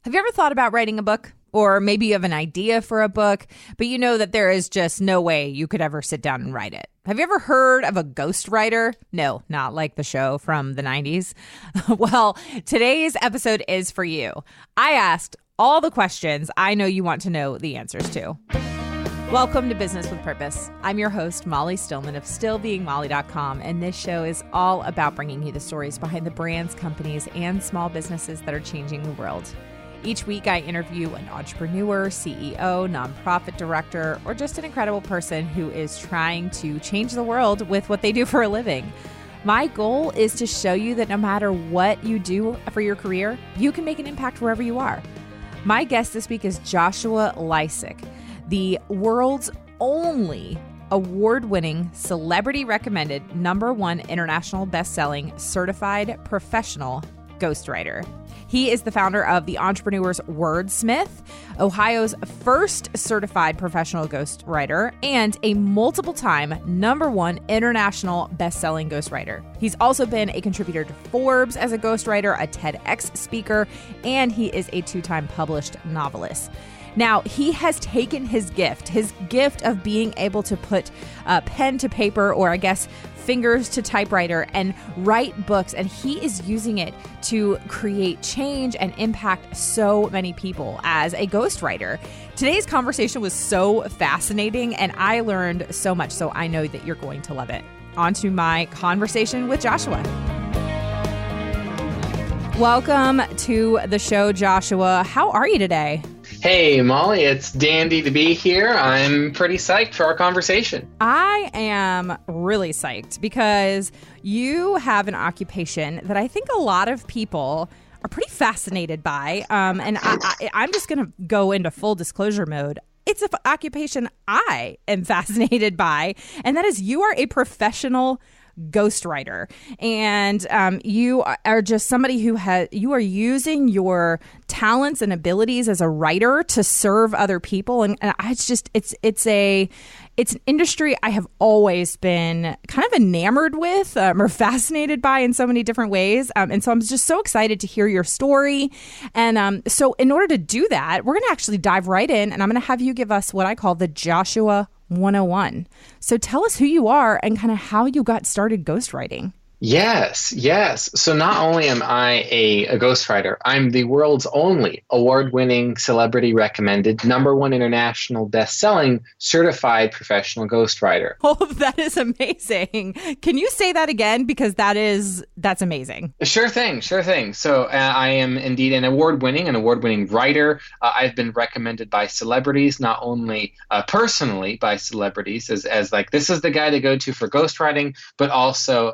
Have you ever thought about writing a book? Or maybe you have an idea for a book, but you know that there is just no way you could ever sit down and write it. Have you ever heard of a ghostwriter? No, not like the show from the 90s. Well, today's episode is for you. I asked all the questions I know you want to know the answers to. Welcome to Business with Purpose. I'm your host, Molly Stillman of stillbeingmolly.com, and this show is all about bringing you the stories behind the brands, companies, and small businesses that are changing the world. Each week, I interview an entrepreneur, CEO, nonprofit director, or just an incredible person who is trying to change the world with what they do for a living. My goal is to show you that no matter what you do for your career, you can make an impact wherever you are. My guest this week is Joshua Lisec, the world's only award-winning, celebrity-recommended, #1 international best-selling certified professional ghostwriter. He is the founder of the entrepreneur's Wordsmith, Ohio's first certified professional ghostwriter, and a multiple-time #1 international best-selling ghostwriter. He's also been a contributor to Forbes as a ghostwriter, a TEDx speaker, and he is a 2-time published novelist. Now, he has taken his gift of being able to put pen to paper, or I guess fingers to typewriter, and write books, and he is using it to create change and impact so many people as a ghostwriter. Today's conversation was so fascinating, and I learned so much, so I know that you're going to love it. On to my conversation with Joshua. Welcome to the show, Joshua. How are you today? Hey, Molly, it's dandy to be here. I'm pretty psyched for our conversation. I am really psyched because you have an occupation that I think a lot of people are pretty fascinated by. And I'm just going to go into full disclosure mode. It's an occupation I am fascinated by, and that is you are a professional ghostwriter, and you are just somebody who you are using your talents and abilities as a writer to serve other people, and it's an industry I have always been kind of enamored with or fascinated by in so many different ways, and so I'm just so excited to hear your story. And so in order to do that, we're going to actually dive right in, and I'm going to have you give us what I call the Joshua 101. So tell us who you are and kind of how you got started ghostwriting. Yes. So not only am I a ghostwriter, I'm the world's only award-winning, celebrity-recommended, #1 international best-selling certified professional ghostwriter. Oh, that is amazing. Can you say that again? Because that's amazing. Sure thing. So I am indeed an award-winning writer. I've been recommended by celebrities, not only personally by celebrities as like, this is the guy to go to for ghostwriting, but also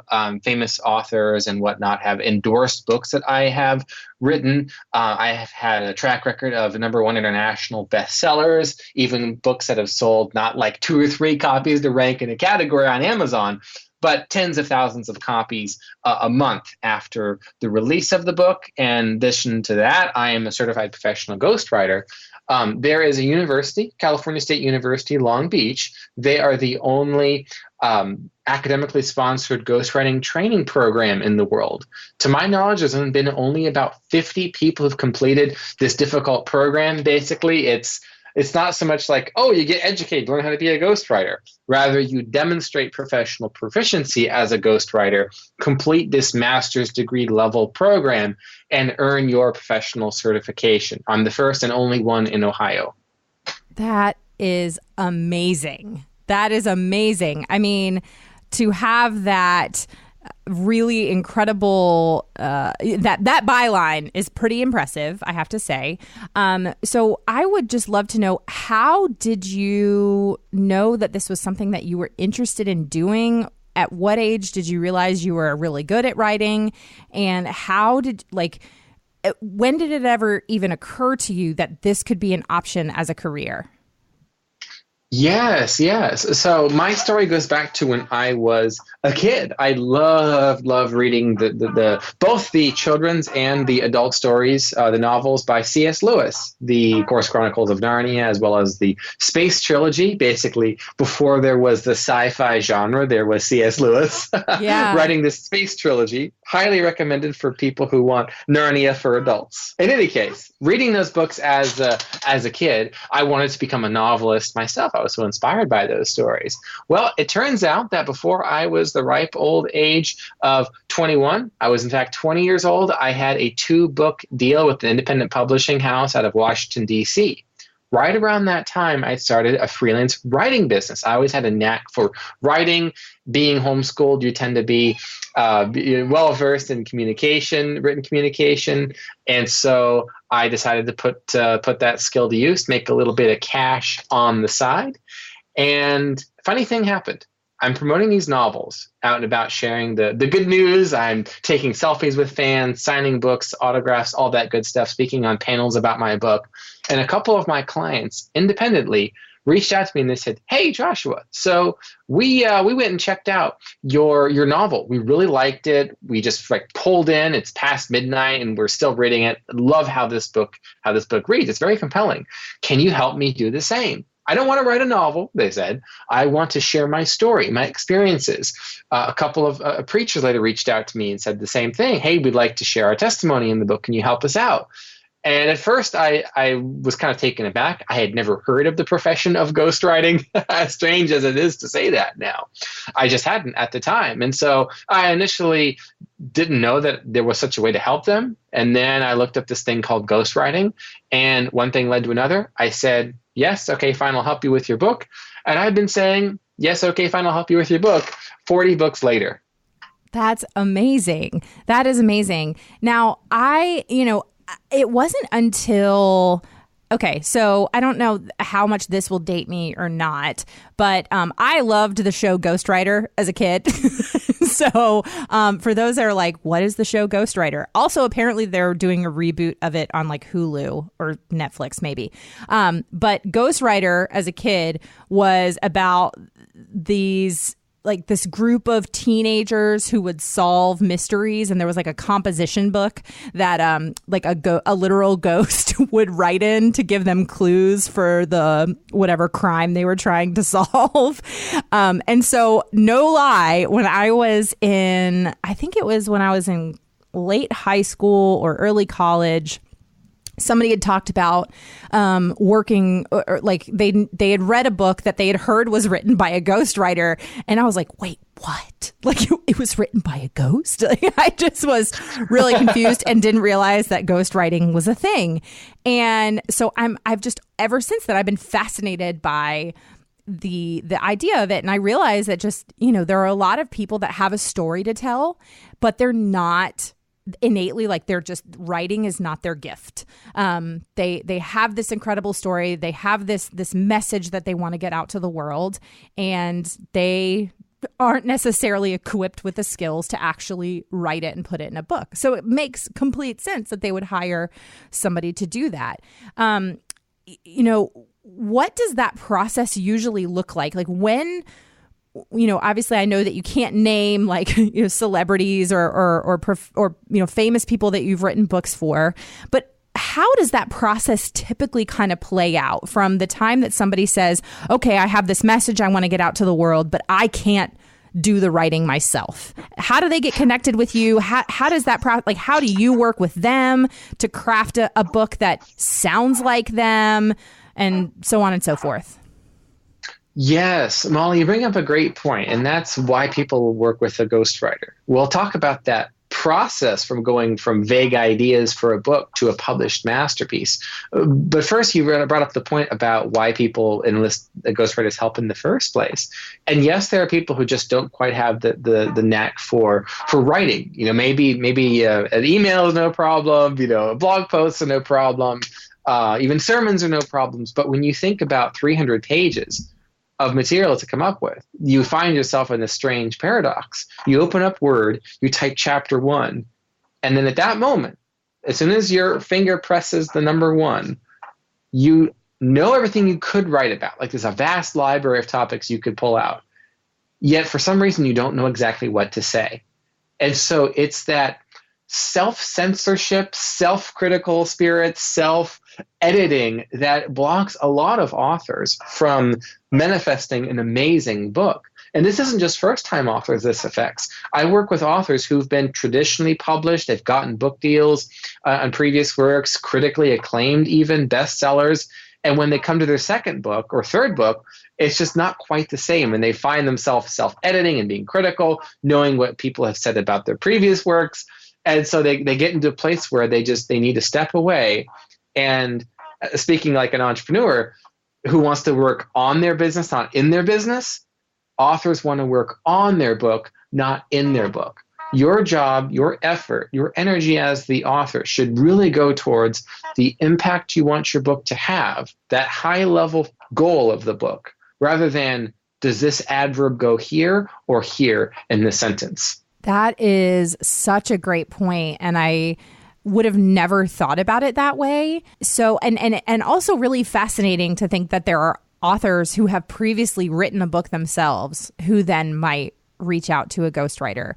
famous authors and whatnot have endorsed books that I have written. I have had a track record of #1 international bestsellers, even books that have sold not like 2 or 3 copies to rank in a category on Amazon, but tens of thousands of copies a month after the release of the book. In addition to that, I am a certified professional ghostwriter. There is a university, California State University, Long Beach. They are the only academically sponsored ghostwriting training program in the world. To my knowledge, there's been only about 50 people who've completed this difficult program. Basically, it's not so much like, oh, you get educated, learn how to be a ghostwriter. Rather, you demonstrate professional proficiency as a ghostwriter, complete this master's degree level program, and earn your professional certification. I'm the first and only one in Ohio. That is amazing. I mean, to have that really incredible, that byline is pretty impressive, I have to say. So I would just love to know, how did you know that this was something that you were interested in doing? At what age did you realize you were really good at writing? And when did it ever even occur to you that this could be an option as a career? Yes, yes. So my story goes back to when I was a kid. I love reading the both the children's and the adult stories, the novels by C.S. Lewis, the of course Chronicles of Narnia, as well as the space trilogy. Basically, before there was the sci-fi genre, there was C.S. Lewis Yeah. writing this space trilogy. Highly recommended for people who want Narnia for adults. In any case, reading those books as a kid, I wanted to become a novelist myself. I was so inspired by those stories. Well, it turns out that before I was the ripe old age of 21, I was in fact 20 years old, I had a 2-book deal with an independent publishing house out of Washington, D.C. Right around that time, I started a freelance writing business. I always had a knack for writing. Being homeschooled, you tend to be well-versed in communication, written communication. And so I decided to put that skill to use, make a little bit of cash on the side. And funny thing happened. I'm promoting these novels out and about, sharing the good news. I'm taking selfies with fans, signing books, autographs, all that good stuff, speaking on panels about my book. And a couple of my clients independently reached out to me and they said, "Hey, Joshua, so we went and checked out your novel. We really liked it. We just pulled in. It's past midnight and we're still reading it. Love how this book reads. It's very compelling. Can you help me do the same?" I don't want to write a novel, they said. I want to share my story, my experiences. A couple of preachers later reached out to me and said the same thing. "Hey, we'd like to share our testimony in the book. Can you help us out?" And at first, I was kind of taken aback. I had never heard of the profession of ghostwriting, as strange as it is to say that now. I just hadn't at the time. And so I initially didn't know that there was such a way to help them. And then I looked up this thing called ghostwriting, and one thing led to another. I said, "Yes, okay, fine, I'll help you with your book." And I've been saying, "Yes, okay, fine, I'll help you with your book," 40 books later. That's amazing. That is amazing. Now, it wasn't until, okay, so I don't know how much this will date me or not, but I loved the show Ghostwriter as a kid. So for those that are like, what is the show Ghostwriter? Also, apparently they're doing a reboot of it on like Hulu or Netflix maybe. But Ghostwriter as a kid was about this group of teenagers who would solve mysteries, and there was like a composition book that a literal ghost would write in to give them clues for the whatever crime they were trying to solve. And so, no lie, when I was in late high school or early college, somebody had talked about working, or like they had read a book that they had heard was written by a ghostwriter, and I was like, "Wait, what? Like it was written by a ghost?" Like, I just was really confused and didn't realize that ghostwriting was a thing. And so I've just ever since that I've been fascinated by the idea of it, and I realized that just there are a lot of people that have a story to tell, but they're not innately, like, they're just, writing is not their gift. They have this incredible story, they have this message that they want to get out to the world, and they aren't necessarily equipped with the skills to actually write it and put it in a book. So it makes complete sense that they would hire somebody to do that. What does that process usually look like? Like, when, obviously I know that you can't name like, celebrities or famous people that you've written books for, but how does that process typically kind of play out from the time that somebody says, okay, I have this message I want to get out to the world, but I can't do the writing myself? How do they get connected with you? How does that like, how do you work with them to craft a book that sounds like them, and so on and so forth? Yes, Molly, you bring up a great point, and that's why people work with a ghostwriter. We'll talk about that process from going from vague ideas for a book to a published masterpiece. But first, you brought up the point about why people enlist a ghostwriter's help in the first place. And yes, there are people who just don't quite have the knack for writing. Maybe an email is no problem. A blog posts are no problem. Even sermons are no problems. But when you think about 300 pages of material to come up with, you find yourself in a strange paradox. You open up Word, you type chapter 1, and then at that moment, as soon as your finger presses the number 1, you know everything you could write about. Like there's a vast library of topics you could pull out. Yet for some reason, you don't know exactly what to say. And so it's that self-censorship, self-critical spirit, self-editing that blocks a lot of authors from manifesting an amazing book. And this isn't just first-time authors this affects. I work with authors who've been traditionally published. They've gotten book deals on previous works, critically acclaimed even, bestsellers. And when they come to their second book or third book, it's just not quite the same. And they find themselves self-editing and being critical, knowing what people have said about their previous works. And so they get into a place where they need to step away. And speaking like an entrepreneur who wants to work on their business, not in their business, authors want to work on their book, not in their book. Your job, your effort, your energy as the author should really go towards the impact you want your book to have, that high-level goal of the book, rather than does this adverb go here or here in the sentence? That is such a great point, and I would have never thought about it that way. So, and also really fascinating to think that there are authors who have previously written a book themselves who then might reach out to a ghostwriter.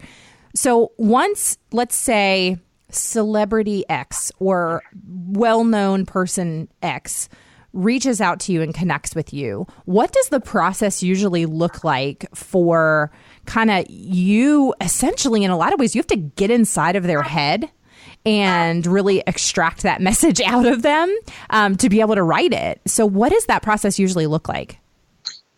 So once, let's say, celebrity X or well-known person X reaches out to you and connects with you, what does the process usually look like for kind of you? Essentially, in a lot of ways, you have to get inside of their head and really extract that message out of them to be able to write it. So what does that process usually look like?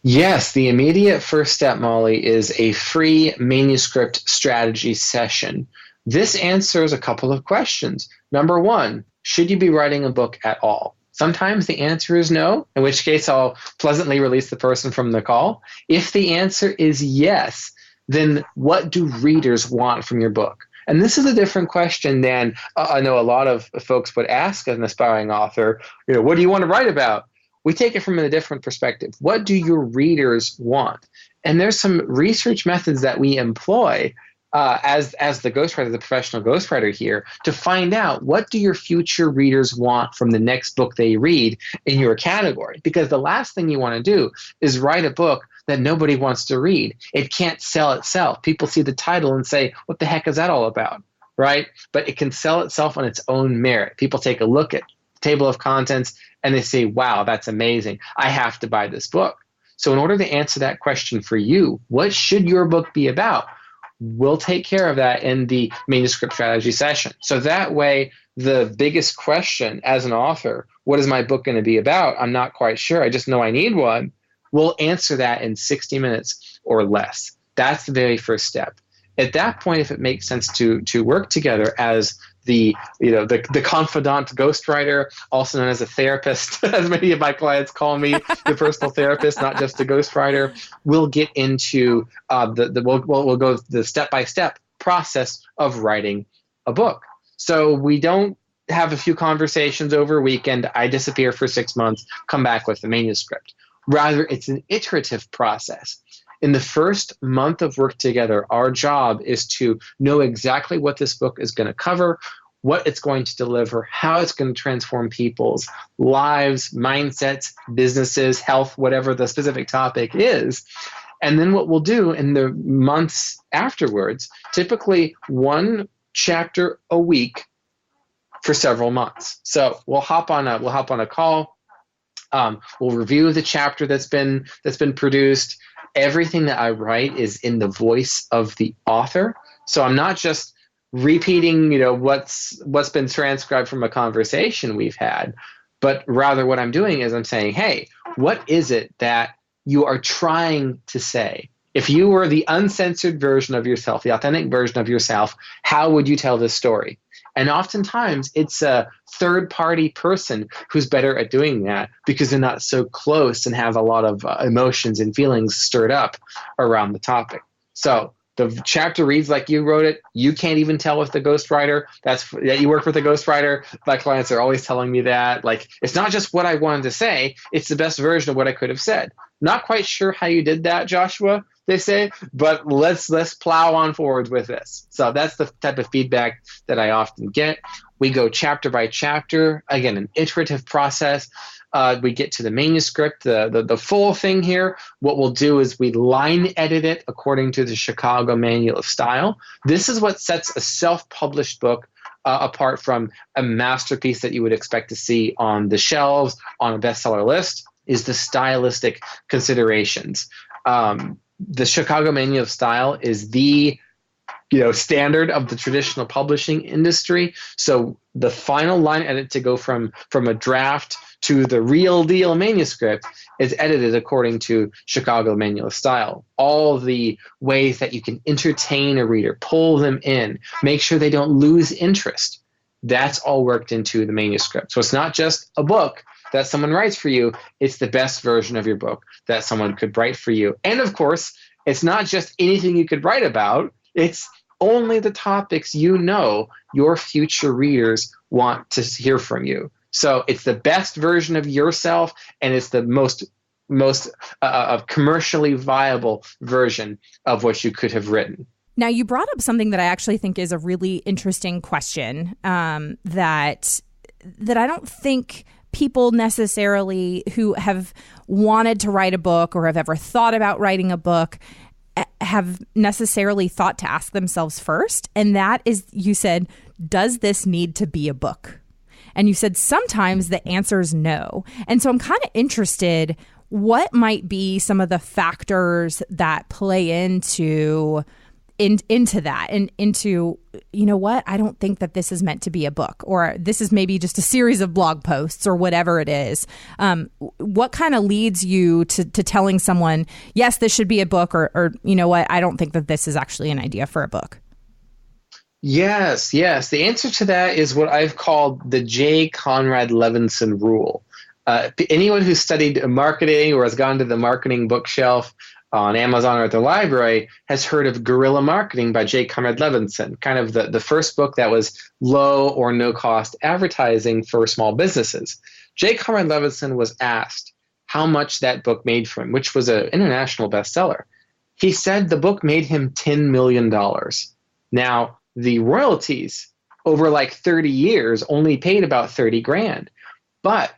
Yes, the immediate first step, Molly, is a free manuscript strategy session. This answers a couple of questions. Number one, should you be writing a book at all? Sometimes the answer is no, in which case I'll pleasantly release the person from the call. If the answer is yes, then what do readers want from your book? And this is a different question than I know a lot of folks would ask an aspiring author, what do you want to write about? We take it from a different perspective. What do your readers want? And there's some research methods that we employ as the ghostwriter, the professional ghostwriter here, to find out what do your future readers want from the next book they read in your category. Because the last thing you want to do is write a book that nobody wants to read. It can't sell itself. People see the title and say, what the heck is that all about, right? But it can sell itself on its own merit. People take a look at the table of contents and they say, wow, that's amazing. I have to buy this book. So in order to answer that question for you, what should your book be about? We'll take care of that in the manuscript strategy session. So that way, the biggest question as an author, what is my book going to be about? I'm not quite sure. I just know I need one. We'll answer that in 60 minutes or less. That's the very first step. At that point, if it makes sense to work together as the confidant ghostwriter, also known as a therapist, as many of my clients call me, the personal therapist, not just a ghostwriter, we'll get into we'll go the step-by-step process of writing a book. So we don't have a few conversations over a weekend, I disappear for 6 months, come back with the manuscript. Rather, it's an iterative process. In the first month of work together, our job is to know exactly what this book is going to cover, what it's going to deliver, how it's going to transform people's lives, mindsets, businesses, health, whatever the specific topic is. And then what we'll do in the months afterwards, typically one chapter a week for several months. So we'll hop on a call. We'll review the chapter that's been produced. Everything that I write is in the voice of the author. So I'm not just repeating, what's been transcribed from a conversation we've had, but rather what I'm doing is I'm saying, hey, what is it that you are trying to say? If you were the uncensored version of yourself, the authentic version of yourself, how would you tell this story? And oftentimes it's a third-party person who's better at doing that because they're not so close and have a lot of emotions and feelings stirred up around the topic. So the chapter reads like you wrote it. You can't even tell with the ghostwriter that you work with a ghostwriter. My clients are always telling me that. Like, it's not just what I wanted to say. It's the best version of what I could have said. Not quite sure how you did that, Joshua, they say, but let's plow on forward with this. So that's the type of feedback that I often get. We go chapter by chapter, again, an iterative process. We get to the manuscript, the full thing here. What we'll do is we line edit it according to the Chicago Manual of Style. This is what sets a self-published book apart from a masterpiece that you would expect to see on the shelves, on a bestseller list, is the stylistic considerations. The Chicago Manual of Style is the standard of the traditional publishing industry. So the final line edit to go from a draft to the real deal manuscript is edited according to Chicago Manual of Style. All the ways that you can entertain a reader, pull them in, make sure they don't lose interest, that's all worked into the manuscript. So it's not just a book that someone writes for you, it's the best version of your book that someone could write for you. And of course, it's not just anything you could write about, it's only the topics your future readers want to hear from you. So it's the best version of yourself, and it's the most commercially viable version of what you could have written. Now, you brought up something that I actually think is a really interesting question that I don't think people necessarily who have wanted to write a book or have ever thought about writing a book have necessarily thought to ask themselves first. And that is, you said, does this need to be a book? And you said sometimes the answer is no. And so I'm kind of interested, what might be some of the factors that play into that and into, I don't think that this is meant to be a book, or this is maybe just a series of blog posts or whatever it is. What kind of leads you to telling someone, yes, this should be a book, or I don't think that this is actually an idea for a book? Yes. The answer to that is what I've called the J. Conrad Levinson rule. Anyone who's studied marketing or has gone to the marketing bookshelf on Amazon or at the library has heard of Guerrilla Marketing by J. Conrad Levinson, kind of the first book that was low or no cost advertising for small businesses. J. Conrad Levinson was asked how much that book made for him, which was an international bestseller. He said the book made him $10 million. Now, the royalties over like 30 years only paid about 30 grand. But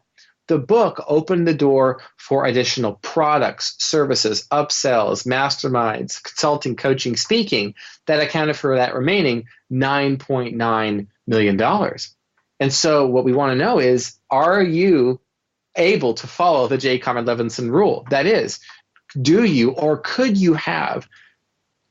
the book opened the door for additional products, services, upsells, masterminds, consulting, coaching, speaking that accounted for that remaining $9.9 million. And so what we want to know is, are you able to follow the J. Conrad Levinson rule? That is, do you or could you have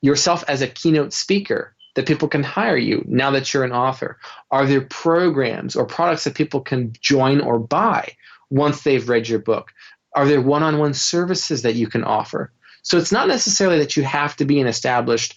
yourself as a keynote speaker that people can hire you now that you're an author? Are there programs or products that people can join or buy once they've read your book? Are there one-on-one services that you can offer? So it's not necessarily that you have to be an established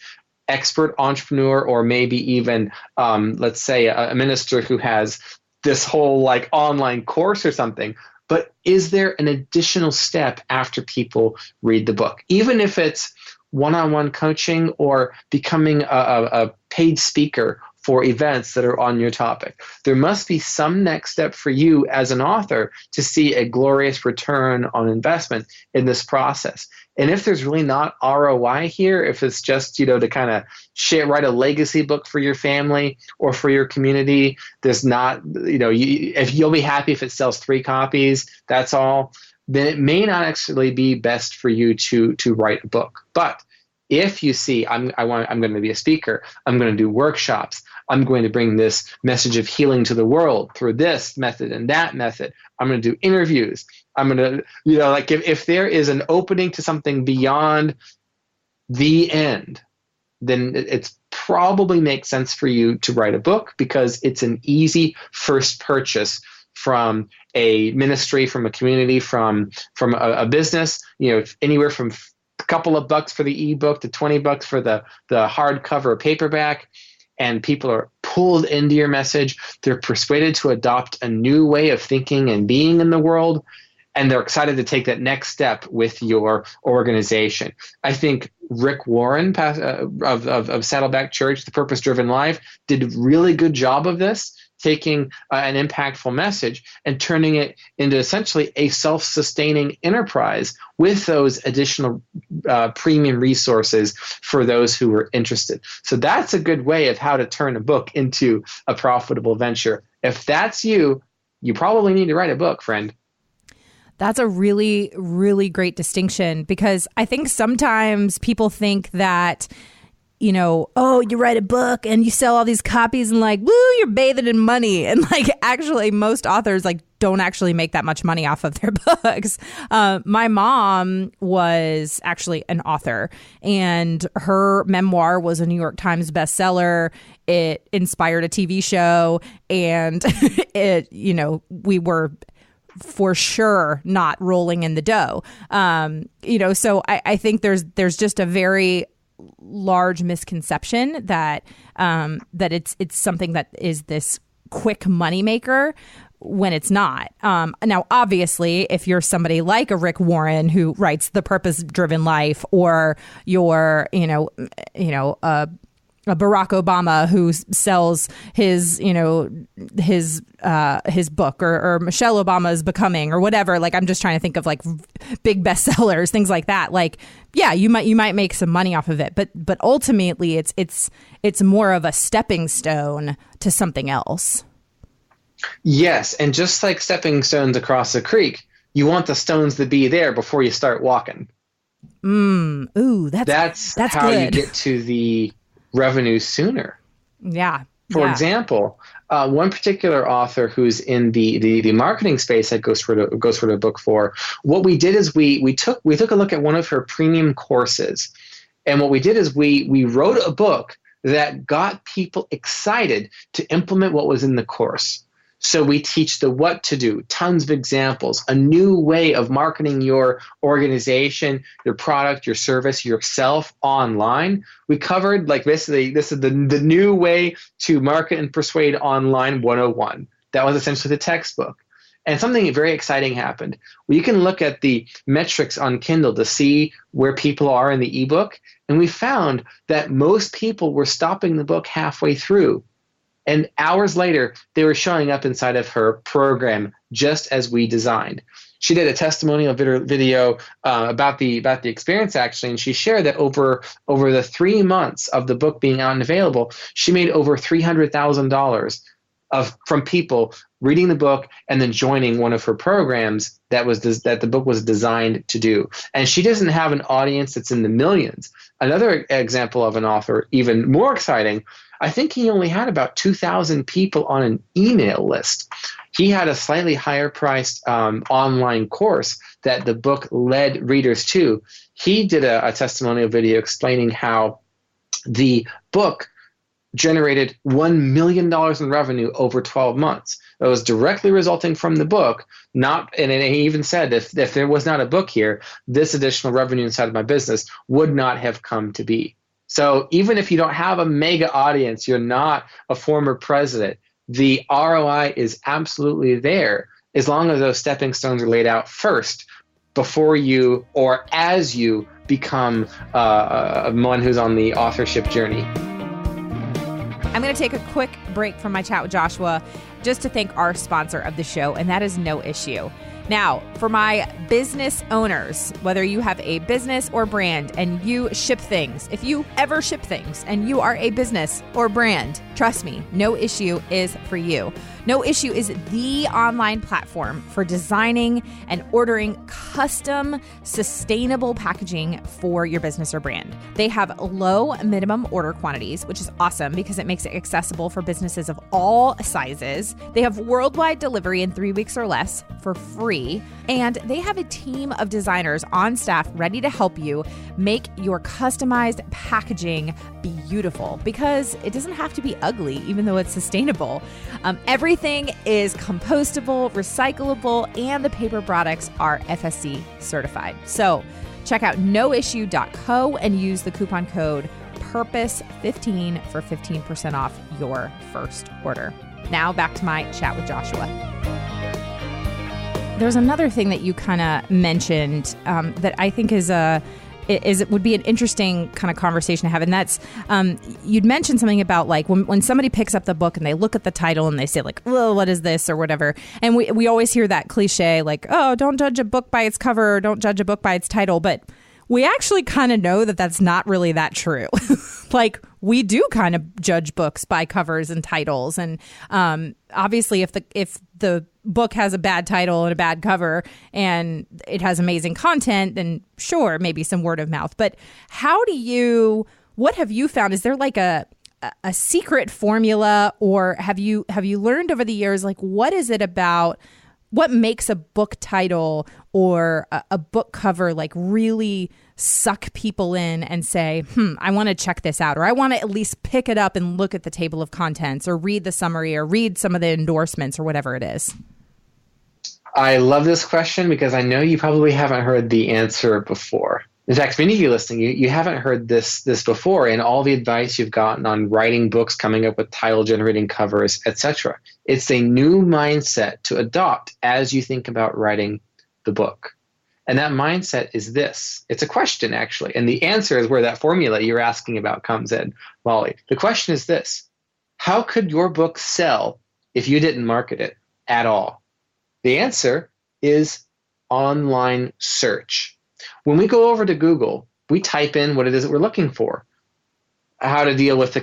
expert entrepreneur, or maybe even, let's say, a minister who has this whole like online course or something. But is there an additional step after people read the book? Even if it's one-on-one coaching or becoming a paid speaker for events that are on your topic. There must be some next step for you as an author to see a glorious return on investment in this process. And if there's really not ROI here, if it's just, to kind of write a legacy book for your family or for your community, there's not, if you'll be happy if it sells 3 copies, that's all, then it may not actually be best for you to write a book. But if you see, I'm going to be a speaker, I'm going to do workshops, I'm going to bring this message of healing to the world through this method and that method, I'm going to do interviews, I'm going to, if there is an opening to something beyond the end, then it's probably makes sense for you to write a book, because it's an easy first purchase from a ministry, from a community, from a business, anywhere from a couple of bucks for the ebook to $20 for the hardcover paperback. And people are pulled into your message. They're persuaded to adopt a new way of thinking and being in the world. And they're excited to take that next step with your organization. I think Rick Warren of Saddleback Church, The Purpose Driven Life, did a really good job of this. taking an impactful message and turning it into essentially a self-sustaining enterprise with those additional premium resources for those who are interested. So that's a good way of how to turn a book into a profitable venture. If that's you, you probably need to write a book, friend. That's a really, really great distinction, because I think sometimes people think that, you know, oh, you write a book and you sell all these copies and like, woo, you're bathing in money. And like, actually, most authors like don't actually make that much money off of their books. My mom was actually an author, and her memoir was a New York Times bestseller. It inspired a TV show, and it, you know, we were for sure not rolling in the dough. You know, so I think there's just a very large misconception that that it's something that is this quick moneymaker when it's not. Now, obviously, if you're somebody like a Rick Warren who writes The Purpose-Driven Life, or you're, a Barack Obama who sells his, his book, or Michelle Obama's Becoming, or whatever. Like, I'm just trying to think of like big bestsellers, things like that. Like, yeah, you might make some money off of it, but ultimately it's more of a stepping stone to something else. Yes, and just like stepping stones across a creek, you want the stones to be there before you start walking. Ooh, that's how good. You get to the revenue sooner. Yeah. For example, one particular author who's in the marketing space at Ghostwriter Book 4, what we did is we took a look at one of her premium courses. And what we did is we wrote a book that got people excited to implement what was in the course. So we teach the what to do, tons of examples, a new way of marketing your organization, your product, your service, yourself online. We covered, like, this is the new way to market and persuade online 101. That was essentially the textbook. And something very exciting happened. Well, you can look at the metrics on Kindle to see where people are in the ebook. And we found that most people were stopping the book halfway through. And hours later, they were showing up inside of her program just as we designed. She did a testimonial video about the experience, actually, and she shared that over the 3 months of the book being out and available, she made over $300,000 from people reading the book and then joining one of her programs that the book was designed to do. And she doesn't have an audience that's in the millions. Another example of an author, even more exciting, I think he only had about 2,000 people on an email list. He had a slightly higher priced online course that the book led readers to. He did a testimonial video explaining how the book generated $1 million in revenue over 12 months. That was directly resulting from the book. And he even said, if there was not a book here, this additional revenue inside of my business would not have come to be. So even if you don't have a mega audience, you're not a former president, the ROI is absolutely there, as long as those stepping stones are laid out first before you or as you become one who's on the authorship journey. I'm going to take a quick break from my chat with Joshua just to thank our sponsor of the show, and that is No Issue. Now, for my business owners, whether you have a business or brand and you ship things, if you ever ship things and you are a business or brand, trust me, No Issue is for you. No Issue is the online platform for designing and ordering custom, sustainable packaging for your business or brand. They have low minimum order quantities, which is awesome because it makes it accessible for businesses of all sizes. They have worldwide delivery in 3 weeks or less for free. And they have a team of designers on staff ready to help you make your customized packaging beautiful, because it doesn't have to be ugly, even though it's sustainable. Everything is compostable, recyclable, and the paper products are FSC certified. So check out noissue.co and use the coupon code PURPOSE15 for 15% off your first order. Now back to my chat with Joshua. There's another thing that you kind of mentioned that I think is would be an interesting kind of conversation to have. And that's, you'd mentioned something about like when somebody picks up the book and they look at the title and they say like, well, what is this or whatever. And we always hear that cliche like, oh, don't judge a book by its cover, or don't judge a book by its title. But we actually kind of know that that's not really that true. Like we do kind of judge books by covers and titles. And obviously if the book has a bad title and a bad cover and it has amazing content, then sure, maybe some word of mouth. But what have you found? Is there like a secret formula, or have you learned over the years, like what is it about what makes a book title or a book cover like really suck people in and say, I want to check this out, or I want to at least pick it up and look at the table of contents or read the summary or read some of the endorsements or whatever it is? I love this question because I know you probably haven't heard the answer before. In fact, many of you listening, you haven't heard this before, and all the advice you've gotten on writing books, coming up with title generating covers, etc. It's a new mindset to adopt as you think about writing the book. And that mindset is this. It's a question, actually. And the answer is where that formula you're asking about comes in, Molly. The question is this. How could your book sell if you didn't market it at all? The answer is online search. When we go over to Google, we type in what it is that we're looking for. How to deal with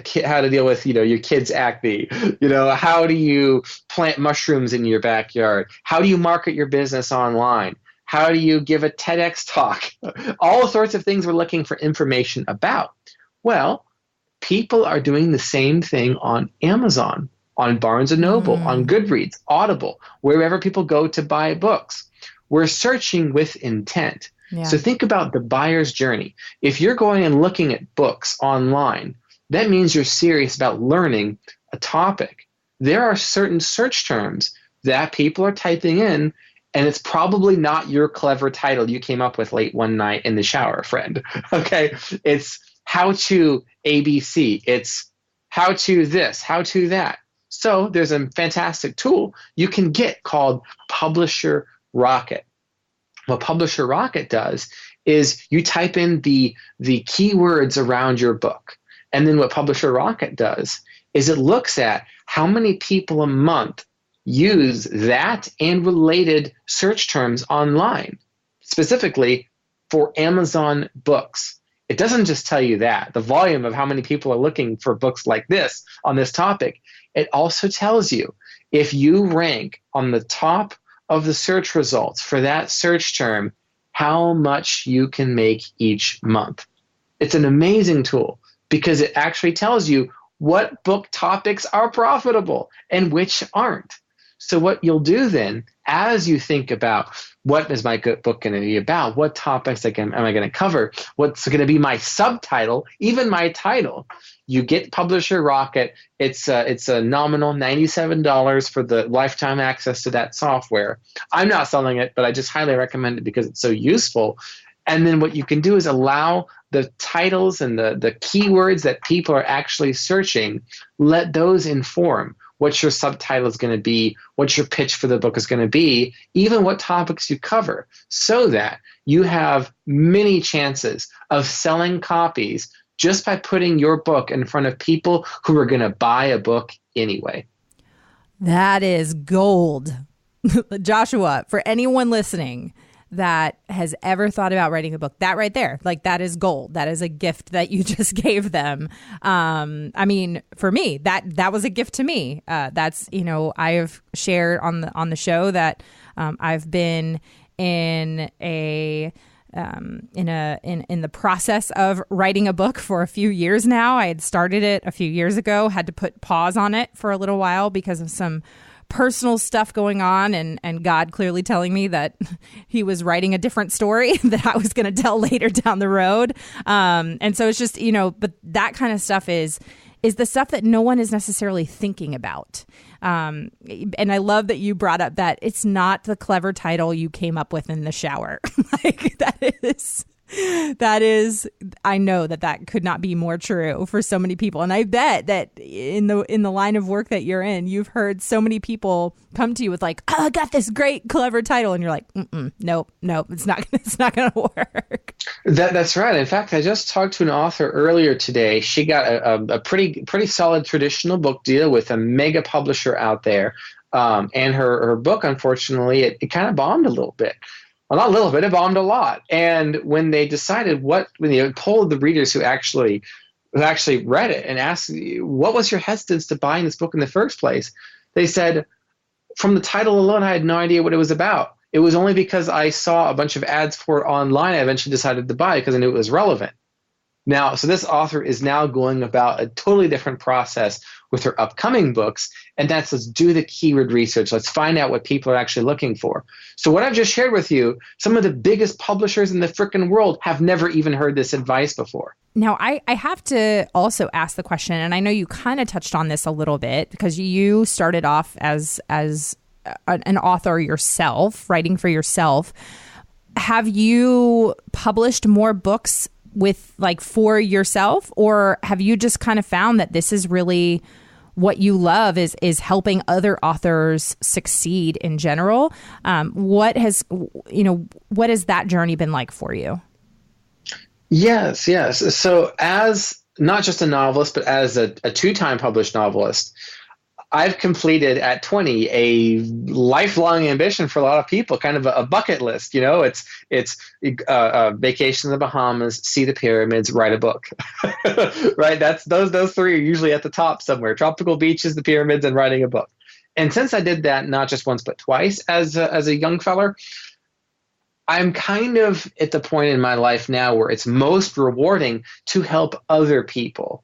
your kid's acne. How do you plant mushrooms in your backyard? How do you market your business online? How do you give a TEDx talk? All sorts of things we're looking for information about. Well, people are doing the same thing on Amazon, on Barnes & Noble, on Goodreads, Audible, wherever people go to buy books. We're searching with intent. Yeah. So think about the buyer's journey. If you're going and looking at books online, that means you're serious about learning a topic. There are certain search terms that people are typing in, and it's probably not your clever title you came up with late one night in the shower, friend. Okay? It's how to ABC. It's how to this, how to that. So there's a fantastic tool you can get called Publisher Rocket. What Publisher Rocket does is you type in the keywords around your book. And then what Publisher Rocket does is it looks at how many people a month use that and related search terms online, specifically for Amazon books. It doesn't just tell you that, the volume of how many people are looking for books like this on this topic. It also tells you if you rank on the top of the search results for that search term, how much you can make each month. It's an amazing tool because it actually tells you what book topics are profitable and which aren't. So what you'll do then, as you think about what is my book going to be about, what topics am I going to cover, what's going to be my subtitle, even my title, you get Publisher Rocket. It's a nominal $97 for the lifetime access to that software. I'm not selling it, but I just highly recommend it because it's so useful. And then what you can do is allow the titles and the keywords that people are actually searching, let those inform what your subtitle is going to be, what your pitch for the book is going to be, even what topics you cover, so that you have many chances of selling copies just by putting your book in front of people who are going to buy a book anyway. That is gold. Joshua, for anyone listening that has ever thought about writing a book, that right there, like that is gold. That is a gift that you just gave them. I mean, for me, that was a gift to me. That's, I have shared on the show that I've been in the process of writing a book for a few years now. I had started it a few years ago, had to put pause on it for a little while because of some personal stuff going on and God clearly telling me that he was writing a different story that I was going to tell later down the road. And so it's just, but that kind of stuff is the stuff that no one is necessarily thinking about. And I love that you brought up that it's not the clever title you came up with in the shower. Like that is I know that could not be more true for so many people. And I bet that in the line of work that you're in, you've heard so many people come to you with like, oh, I got this great, clever title. And you're like, nope, it's not going to work. That's right. In fact, I just talked to an author earlier today. She got a pretty solid traditional book deal with a mega publisher out there. And her book, unfortunately, it kind of bombed a little bit. Well, not a little bit, it bombed a lot. And when they decided when they polled the readers who actually read it and asked, what was your hesitance to buying this book in the first place? They said, from the title alone, I had no idea what it was about. It was only because I saw a bunch of ads for it online, I eventually decided to buy it because I knew it was relevant. Now, so this author is now going about a totally different process with her upcoming books, and that's let's do the keyword research. Let's find out what people are actually looking for. So what I've just shared with you, some of the biggest publishers in the frickin' world have never even heard this advice before. Now, I have to also ask the question, and I know you kind of touched on this a little bit because you started off as an author yourself, writing for yourself. Have you published more books for yourself, or have you just kind of found that this is really what you love is helping other authors succeed in general? What has that journey been like for you? Yes. So as not just a novelist, but as a two-time published novelist, I've completed at 20 a lifelong ambition for a lot of people, kind of a bucket list. It's vacation in the Bahamas, see the pyramids, write a book. Right? That's those three are usually at the top somewhere: tropical beaches, the pyramids, and writing a book. And since I did that not just once but twice as a young feller, I'm kind of at the point in my life now where it's most rewarding to help other people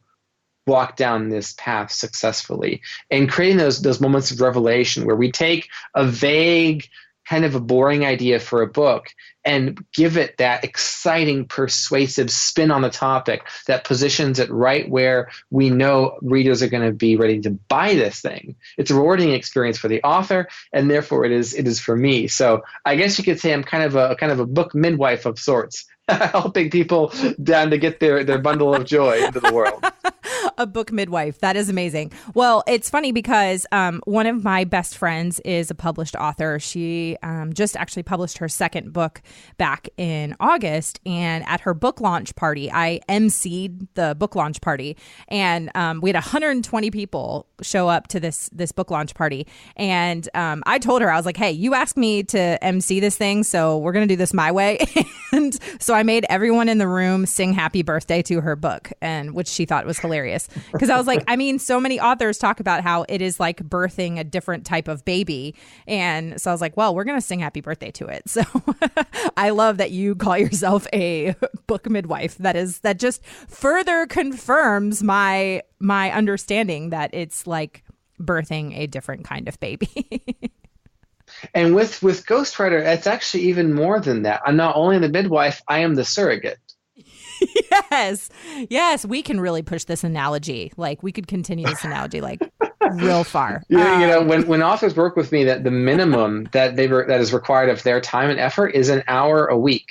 walk down this path successfully, and creating those moments of revelation where we take a vague, kind of a boring idea for a book and give it that exciting, persuasive spin on the topic that positions it right where we know readers are going to be ready to buy this thing. It's a rewarding experience for the author, and therefore it is for me. So I guess you could say I'm kind of a book midwife of sorts, helping people down to get their bundle of joy into the world. A book midwife. That is amazing. Well, it's funny because one of my best friends is a published author. She just actually published her second book back in August. And at her book launch party, I emceed the book launch party. And we had 120 people show up to this book launch party. And I told her, I was like, hey, you asked me to MC this thing, so we're going to do this my way. And so I made everyone in the room sing happy birthday to her book, and which she thought was hilarious. Because I was like, so many authors talk about how it is like birthing a different type of baby. And so I was like, well, we're going to sing happy birthday to it. So I love that you call yourself a book midwife. That just further confirms my understanding that it's like birthing a different kind of baby. And with Ghostwriter, it's actually even more than that. I'm not only the midwife, I am the surrogate. Yes, we can really push this analogy. Like we could continue this analogy like real far. When authors work with me, that the minimum that is required of their time and effort is an hour a week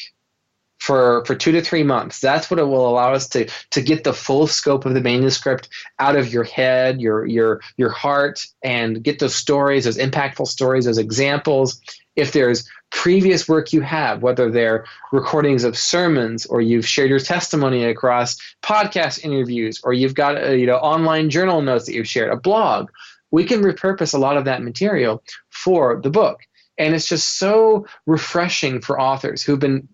for 2 to 3 months. That's what it will allow us to get the full scope of the manuscript out of your head, your heart, and get those stories, those impactful stories, those examples. If there's previous work you have, whether they're recordings of sermons, or you've shared your testimony across podcast interviews, or you've got online journal notes that you've shared, a blog, we can repurpose a lot of that material for the book. And it's just so refreshing for authors who've been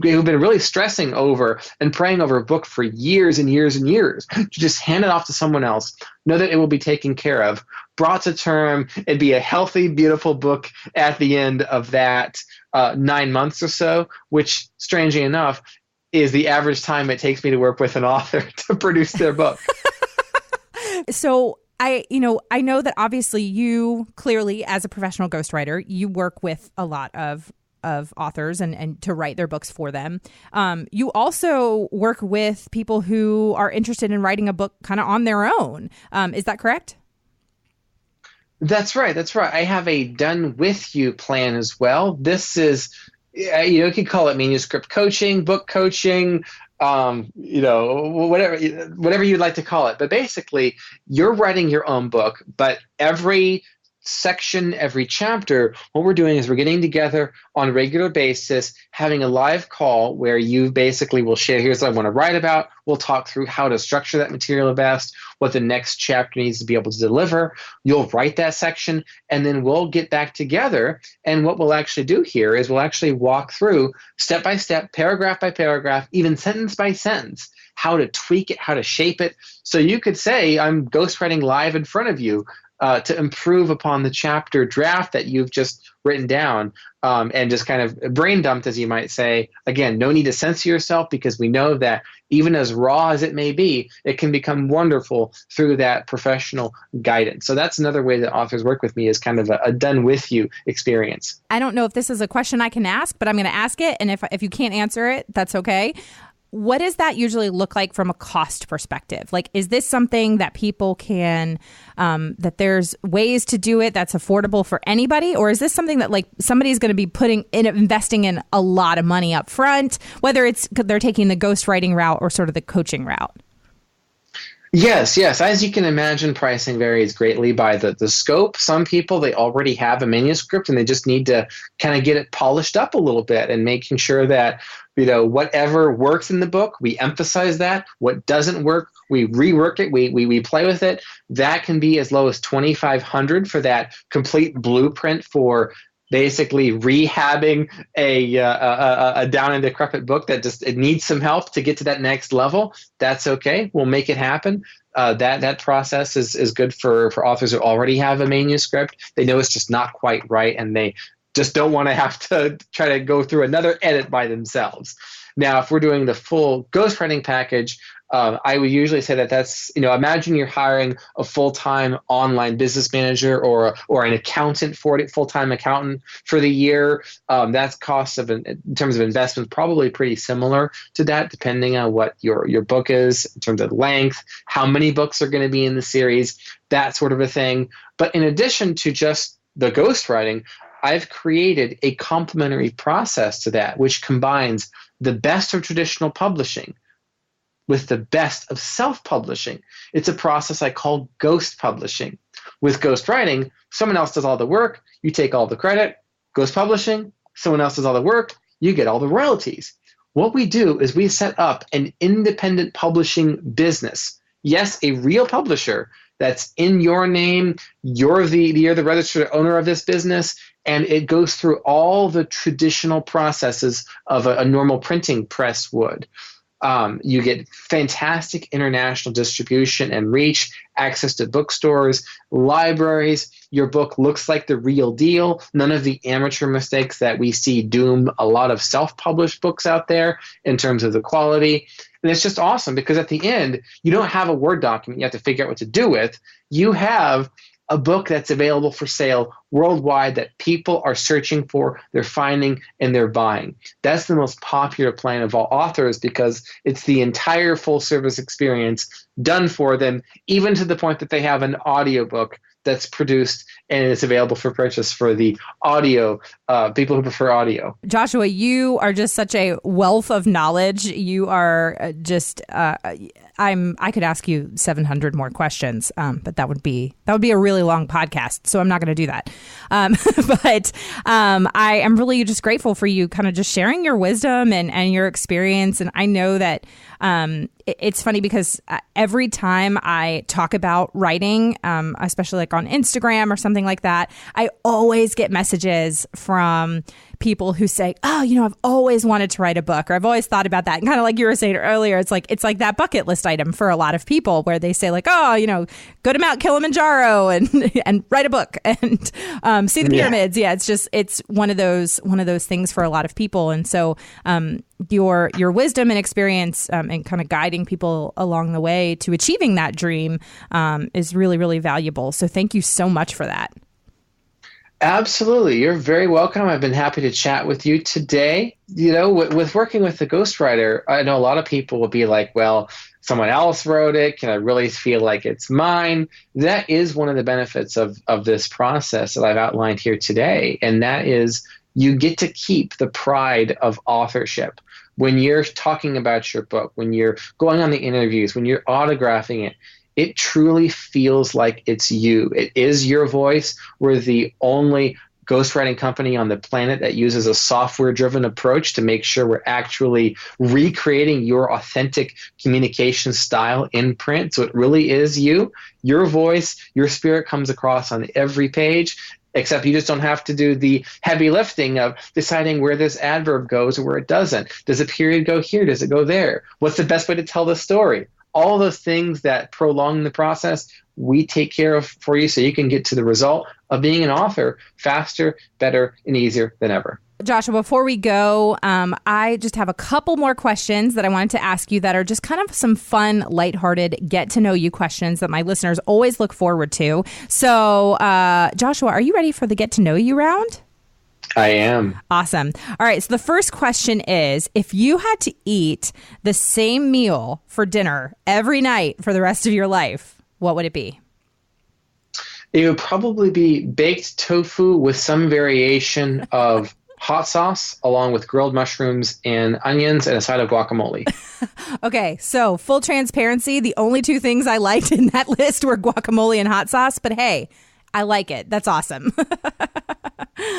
really stressing over and praying over a book for years and years and years to just hand it off to someone else, know that it will be taken care of, brought to term, and be a healthy, beautiful book at the end of that 9 months or so, which, strangely enough, is the average time it takes me to work with an author to produce their book. So I know that obviously you clearly, as a professional ghostwriter, you work with a lot of authors and to write their books for them. You also work with people who are interested in writing a book kind of on their own. Is that correct? That's right. I have a done with you plan as well. This is Yeah, you could call it manuscript coaching, book coaching, whatever you'd like to call it. But basically, you're writing your own book, but every section, every chapter, what we're doing is we're getting together on a regular basis, having a live call where you basically will share, here's what I want to write about. We'll talk through how to structure that material best, what the next chapter needs to be able to deliver. You'll write that section, and then we'll get back together. And what we'll actually do here is we'll actually walk through step by step, paragraph by paragraph, even sentence by sentence, how to tweak it, how to shape it. So you could say, I'm ghostwriting live in front of you, to improve upon the chapter draft that you've just written down, and just kind of brain dumped, as you might say. Again, no need to censor yourself, because we know that even as raw as it may be, it can become wonderful through that professional guidance. So that's another way that authors work with me, is kind of a done with you experience. I don't know if this is a question I can ask, but I'm going to ask it. And if you can't answer it, that's okay. What does that usually look like from a cost perspective? Like, is this something that people can, that there's ways to do it that's affordable for anybody? Or is this something that like somebody's going to be investing in a lot of money up front, whether it's they're taking the ghostwriting route or sort of the coaching route? Yes. As you can imagine, pricing varies greatly by the scope. Some people, they already have a manuscript and they just need to kind of get it polished up a little bit, and making sure that, whatever works in the book, we emphasize that. What doesn't work, we rework it, we play with it. That can be as low as $2,500 for that complete blueprint for basically rehabbing a down and decrepit book that it needs some help to get to that next level. That's okay. We'll make it happen. That process is good for authors who already have a manuscript. They know it's just not quite right, and they just don't want to have to try to go through another edit by themselves. Now, if we're doing the full ghostwriting package, I would usually say that's, imagine you're hiring a full-time online business manager or an accountant for it, full-time accountant for the year. That's cost in terms of investment, probably pretty similar to that, depending on what your book is in terms of length, how many books are going to be in the series, that sort of a thing. But in addition to just the ghostwriting, I've created a complementary process to that, which combines the best of traditional publishing with the best of self-publishing. It's a process I call ghost publishing. With ghostwriting, someone else does all the work, you take all the credit. Ghost publishing, someone else does all the work, you get all the royalties. What we do is we set up an independent publishing business. Yes, a real publisher that's in your name, you're the registered owner of this business, and it goes through all the traditional processes of a normal printing press would. You get fantastic international distribution and reach, access to bookstores, libraries. Your book looks like the real deal. None of the amateur mistakes that we see doom a lot of self-published books out there in terms of the quality. And it's just awesome, because at the end, you don't have a Word document you have to figure out what to do with. You have a book that's available for sale worldwide that people are searching for, they're finding, and they're buying. That's the most popular plan of all authors, because it's the entire full service experience done for them, even to the point that they have an audiobook that's produced and it's available for purchase for the audio, people who prefer audio. Joshua, you are just such a wealth of knowledge. You are just, I could ask you 700 more questions, but that would be a really long podcast. So I'm not going to do that. But I am really just grateful for you kind of just sharing your wisdom and your experience. And I know that it's funny because every time I talk about writing, especially like on Instagram or something like that, I always get messages from people who say, oh, I've always wanted to write a book, or I've always thought about that. And kind of like you were saying earlier, it's like that bucket list item for a lot of people, where they say like, oh, go to Mount Kilimanjaro and write a book and see the pyramids. Yeah, it's one of those things for a lot of people. And so your wisdom and experience and kind of guiding people along the way to achieving that dream is really, really valuable. So thank you so much for that. Absolutely. You're very welcome. I've been happy to chat with you today. With working with the ghostwriter, I know a lot of people will be like, well, someone else wrote it. Can I really feel like it's mine? That is one of the benefits of this process that I've outlined here today. And that is you get to keep the pride of authorship. When you're talking about your book, when you're going on the interviews, when you're autographing it, it truly feels like it's you. It is your voice. We're the only ghostwriting company on the planet that uses a software-driven approach to make sure we're actually recreating your authentic communication style in print. So it really is you. Your voice, your spirit comes across on every page, except you just don't have to do the heavy lifting of deciding where this adverb goes or where it doesn't. Does a period go here? Does it go there? What's the best way to tell the story? All those things that prolong the process, we take care of for you so you can get to the result of being an author faster, better, and easier than ever. Joshua, before we go, I just have a couple more questions that I wanted to ask you that are just kind of some fun, lighthearted, get-to-know-you questions that my listeners always look forward to. So, Joshua, are you ready for the get-to-know-you round? I am. Awesome. All right. So the first question is, if you had to eat the same meal for dinner every night for the rest of your life, what would it be? It would probably be baked tofu with some variation of hot sauce, along with grilled mushrooms and onions and a side of guacamole. Okay. So full transparency, the only two things I liked in that list were guacamole and hot sauce. But hey, I like it. That's awesome.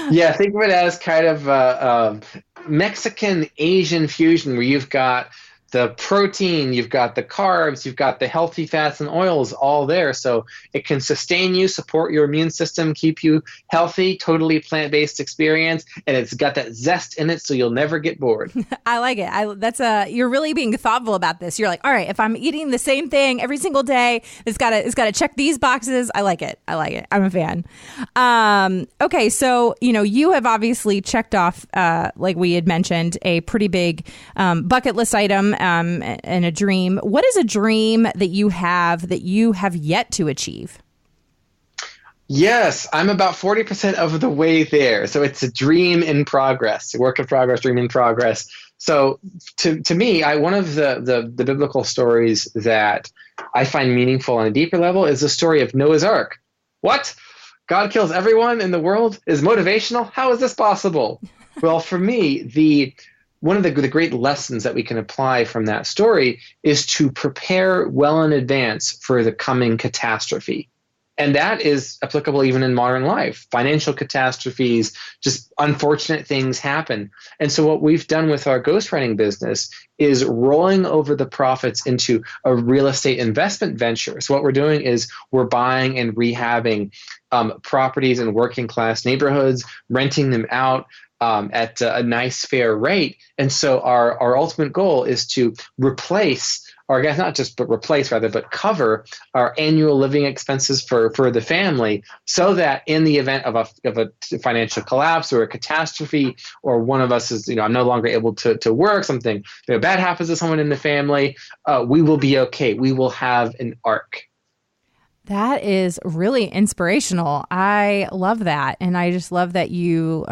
Yeah, think of it as kind of a Mexican Asian fusion where you've got the protein, you've got the carbs, you've got the healthy fats and oils all there. So it can sustain you, support your immune system, keep you healthy, totally plant-based experience. And it's got that zest in it so you'll never get bored. I like it. You're really being thoughtful about this. You're like, all right, if I'm eating the same thing every single day, it's got to check these boxes. I like it. I'm a fan. Okay. So, you have obviously checked off, like we had mentioned, a pretty big bucket list item and a dream. What is a dream that you have yet to achieve? Yes, I'm about 40% of the way there. So it's a dream in progress, a work in progress, dream in progress. So to me, one of the biblical stories that I find meaningful on a deeper level is the story of Noah's Ark. What? God kills everyone in the world is motivational? How is this possible? Well, for me, one of the great lessons that we can apply from that story is to prepare well in advance for the coming catastrophe. And that is applicable even in modern life. Financial catastrophes, just unfortunate things happen. And so what we've done with our ghostwriting business is rolling over the profits into a real estate investment venture. So what we're doing is we're buying and rehabbing properties in working class neighborhoods, renting them out at a nice, fair rate. And so our ultimate goal is to replace, or I guess not just but replace rather, but cover our annual living expenses for the family, so that in the event of a financial collapse or a catastrophe, or one of us is, I'm no longer able to work, something bad happens to someone in the family, we will be okay. We will have an ark. That is really inspirational. I love that. And I just love that you,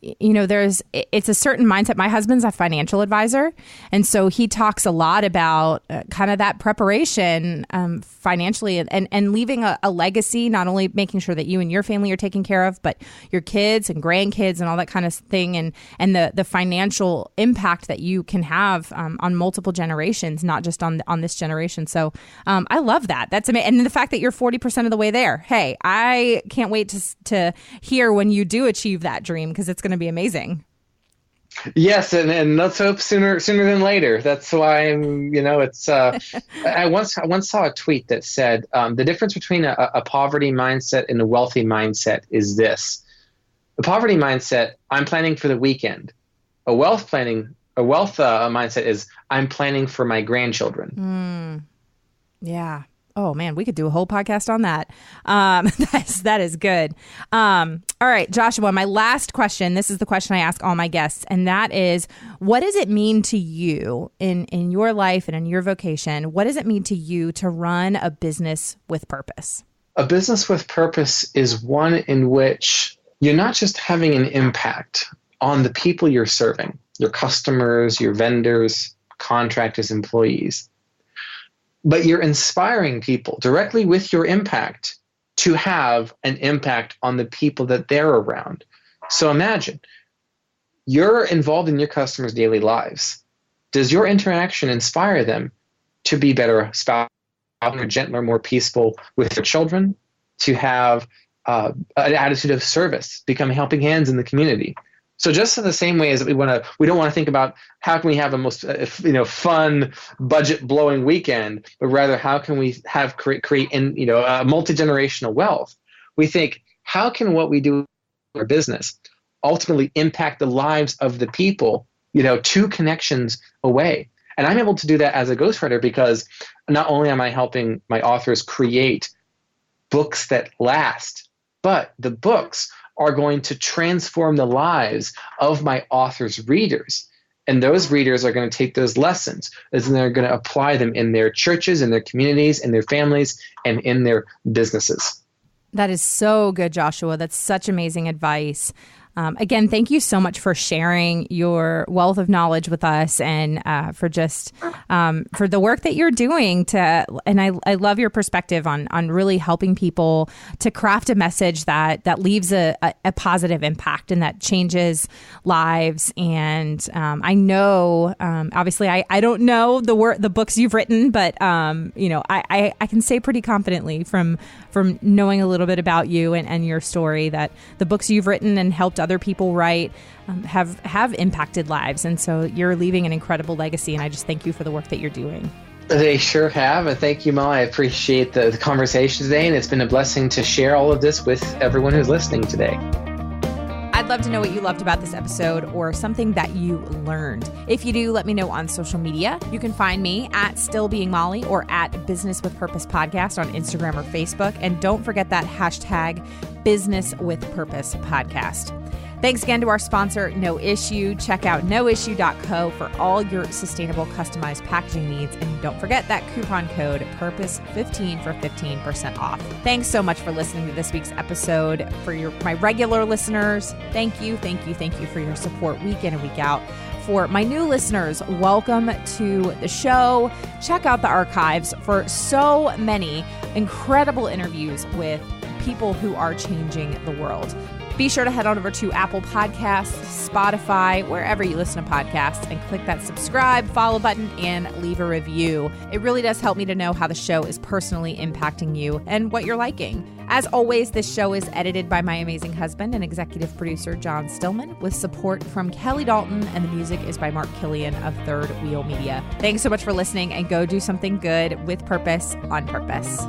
it's a certain mindset. My husband's a financial advisor. And so he talks a lot about kind of that preparation financially and leaving a legacy, not only making sure that you and your family are taken care of, but your kids and grandkids and all that kind of thing. And the financial impact that you can have on multiple generations, not just on this generation. So I love that. That's amazing. And the fact that you're 40% of the way there. Hey, I can't wait to hear when you do achieve that dream, because it's going to be amazing. Yes, and let's hope sooner than later. That's why it's. I once saw a tweet that said the difference between a poverty mindset and a wealthy mindset is this: the poverty mindset, I'm planning for the weekend. A wealth mindset is I'm planning for my grandchildren. Yeah. Oh man, we could do a whole podcast on that. That is good. All right, Joshua, my last question. This is the question I ask all my guests, and that is, what does it mean to you in your life and in your vocation? What does it mean to you to run a business with purpose? A business with purpose is one in which you're not just having an impact on the people you're serving, your customers, your vendors, contractors, employees, but you're inspiring people directly with your impact to have an impact on the people that they're around. So imagine you're involved in your customers' daily lives. Does your interaction inspire them to be better spouses, or gentler, more peaceful with their children, to have an attitude of service, become helping hands in the community? So just in the same way as we don't want to think about how can we have a most fun, budget-blowing weekend, but rather how can we create a multi-generational wealth? We think, how can what we do in our business ultimately impact the lives of the people, 2 connections away? And I'm able to do that as a ghostwriter because not only am I helping my authors create books that last, but the books are going to transform the lives of my author's readers. And those readers are going to take those lessons and they're going to apply them in their churches, in their communities, in their families, and in their businesses. That is so good, Joshua. That's such amazing advice. Again, thank you so much for sharing your wealth of knowledge with us and for the work that you're doing and I love your perspective on really helping people to craft a message that leaves a positive impact and that changes lives. And I know, obviously I don't know the books you've written, but I can say pretty confidently from knowing a little bit about you and your story that the books you've written and helped other people write have impacted lives. And so you're leaving an incredible legacy. And I just thank you for the work that you're doing. They sure have. And thank you, Ma. I appreciate the conversation today. And it's been a blessing to share all of this with everyone who's listening today. I'd love to know what you loved about this episode or something that you learned. If you do, let me know on social media. You can find me at Still Being Molly or at Business with Purpose Podcast on Instagram or Facebook. And don't forget that hashtag Business with Purpose Podcast. Thanks again to our sponsor, No Issue. Check out noissue.co for all your sustainable customized packaging needs. And don't forget that coupon code PURPOSE15 for 15% off. Thanks so much for listening to this week's episode. For my regular listeners, thank you for your support week in and week out. For my new listeners, welcome to the show. Check out the archives for so many incredible interviews with people who are changing the world. Be sure to head on over to Apple Podcasts, Spotify, wherever you listen to podcasts, and click that subscribe, follow button, and leave a review. It really does help me to know how the show is personally impacting you and what you're liking. As always, this show is edited by my amazing husband and executive producer, John Stillman, with support from Kelly Dalton, and the music is by Mark Killian of Third Wheel Media. Thanks so much for listening, and go do something good with purpose on purpose.